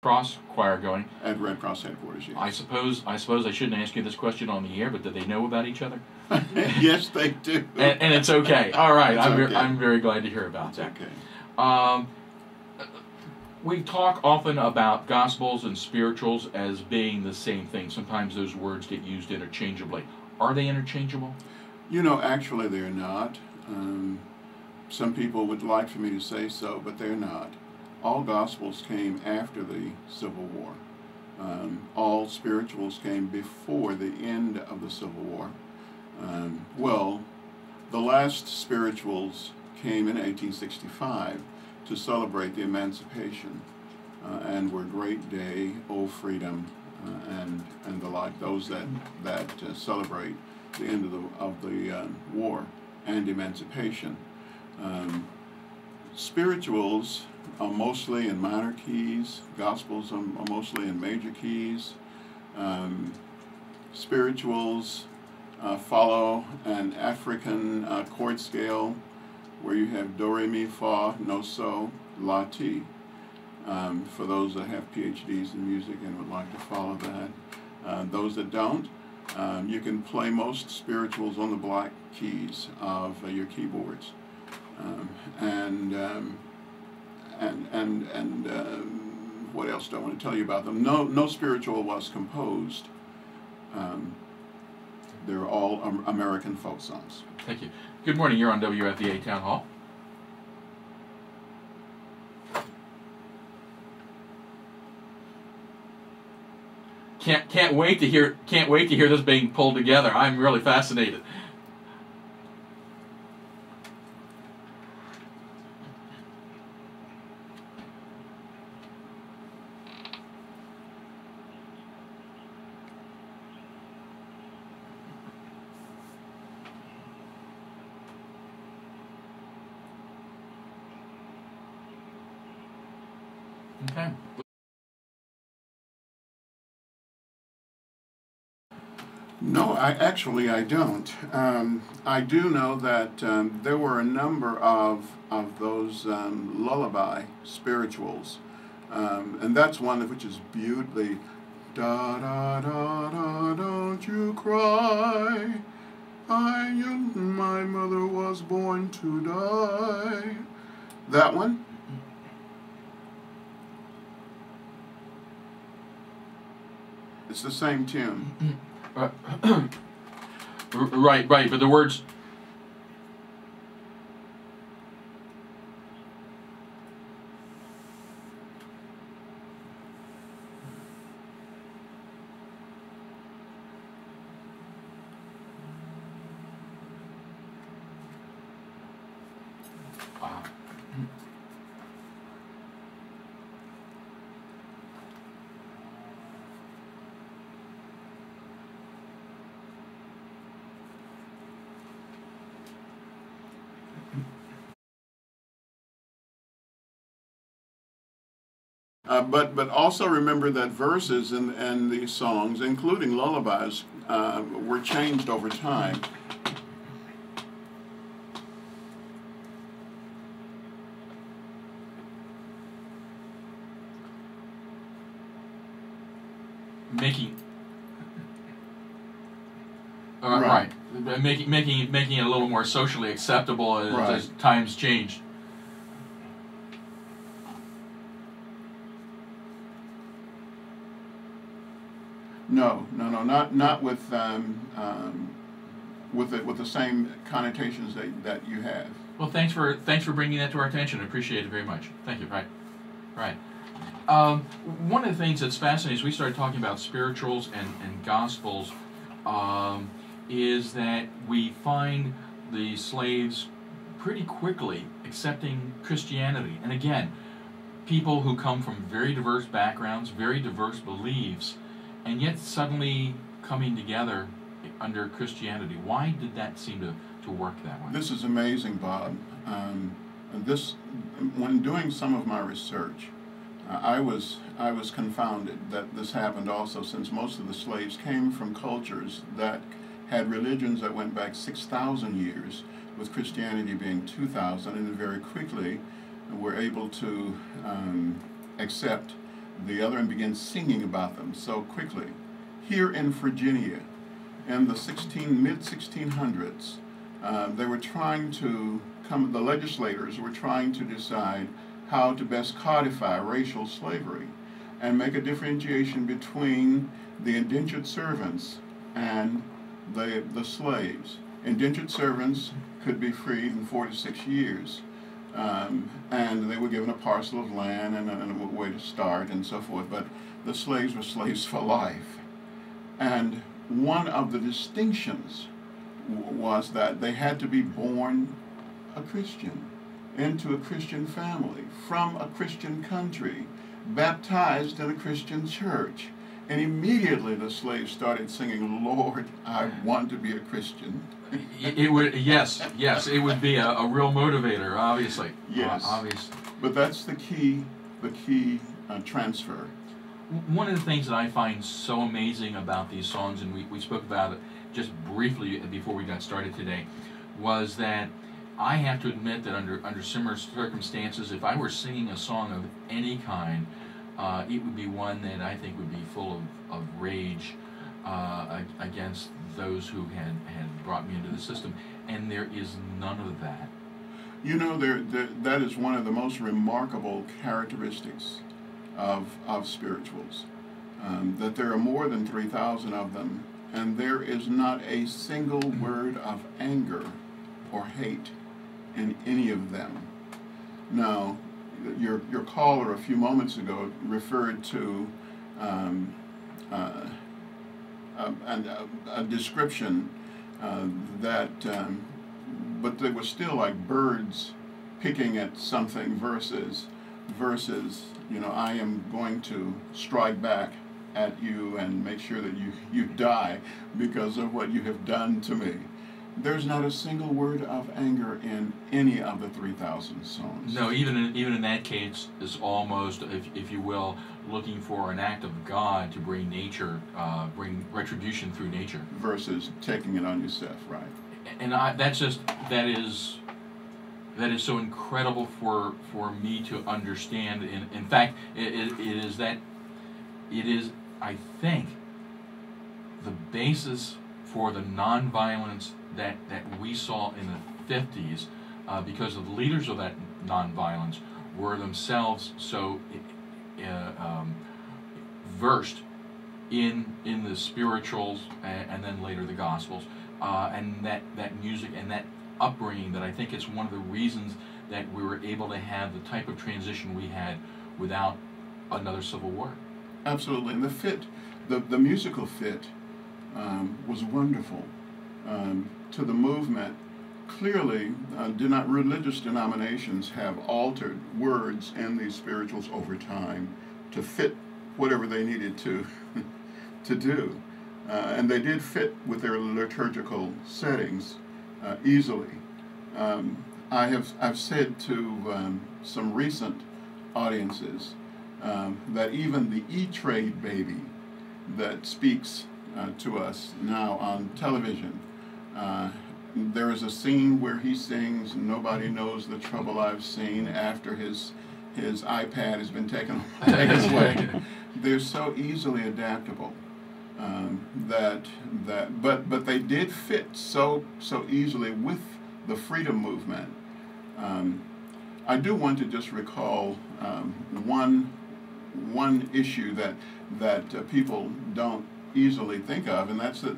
Cross choir going. At Red Cross headquarters, yes. I suppose I shouldn't ask you this question on the air, but do they know about each other? Yes, they do. And it's okay. All right, Okay. I'm very glad to hear about that. Okay. We talk often about gospels and spirituals as being the same thing. Sometimes those words get used interchangeably. Are they interchangeable? You know, actually they're not. Some people would like for me to say so, but they're not. All gospels came after the Civil War. All spirituals came before the end of the Civil War. Well, the last spirituals came in 1865 to celebrate the Emancipation and were Great Day, O Freedom, and the like, those that celebrate the end of the war and emancipation. Spirituals are mostly in minor keys. Gospels are mostly in major keys. Spirituals follow an African chord scale where you have do, re, mi, fa, no, so, la, ti. For those that have PhDs in music and would like to follow that. Those that don't, you can play most spirituals on the black keys of your keyboards. What else do I want to tell you about them? No spiritual was composed. They're all American folk songs. Thank you. Good morning. You're on WFVA Townhall. Can't wait to hear this being pulled together. I'm really fascinated. Okay. No, I don't. I do know that there were a number of those lullaby spirituals, and that's one which is beautifully da da da da. Don't you cry, my mother was born to die. That one. It's the same tune. Right, but the words. But also remember that verses in these songs, including lullabies, were changed over time. Right. Making it a little more socially acceptable as times changed. No, not with the same connotations that you have. Well, thanks for bringing that to our attention. I appreciate it very much. Thank you. Right. One of the things that's fascinating as we started talking about spirituals and gospels is that we find the slaves pretty quickly accepting Christianity. And again, people who come from very diverse backgrounds, very diverse beliefs, and yet suddenly coming together under Christianity. Why did that seem to work that way? This is amazing, Bob. When doing some of my research, I was confounded that this happened also, since most of the slaves came from cultures that had religions that went back 6,000 years, with Christianity being 2,000, and very quickly were able to accept the other and begin singing about them so quickly. Here in Virginia, in the mid-1600s, they were trying to the legislators were trying to decide how to best codify racial slavery and make a differentiation between the indentured servants and the slaves. Indentured servants could be freed in 4 to 6 years, and they were given a parcel of land and a way to start and so forth, but the slaves were slaves for life. And one of the distinctions was that they had to be born a Christian, into a Christian family, from a Christian country, baptized in a Christian church. And immediately the slaves started singing, "Lord, I want to be a Christian." It would, yes, it would be a real motivator, obviously. Yes, obviously. But that's the key transfer. One of the things that I find so amazing about these songs, and we spoke about it just briefly before we got started today, was that I have to admit that under similar circumstances, if I were singing a song of any kind, it would be one that I think would be full of rage against those who had brought me into the system. And there is none of that. You know, that is one of the most remarkable characteristics of spirituals, that there are more than 3,000 of them, and there is not a single word of anger or hate in any of them. Now, your caller a few moments ago referred to a description but they were still like birds picking at something versus I am going to strike back at you and make sure that you die because of what you have done to me. There's not a single word of anger in any of the 3,000 songs. No, even in that case, it's almost, if you will, looking for an act of God to bring bring retribution through nature. Versus taking it on yourself, right? And that is so incredible for me to understand. In fact, it is, I think, the basis for the nonviolence that we saw in the 50s, because the leaders of that nonviolence were themselves so versed in the spirituals and then later the Gospels, and that music and that upbringing, that I think it's one of the reasons that we were able to have the type of transition we had without another civil war. Absolutely, and the musical fit was wonderful to the movement. Clearly, religious denominations have altered words in these spirituals over time to fit whatever they needed to do, and they did fit with their liturgical settings easily. I've said to some recent audiences that even the E-Trade baby that speaks to us now on television, there is a scene where he sings "Nobody Knows the Trouble I've Seen" after his iPad has been taken away. They're so easily adaptable but they did fit so easily with the freedom movement. I do want to just recall one issue that people don't easily think of, and that's that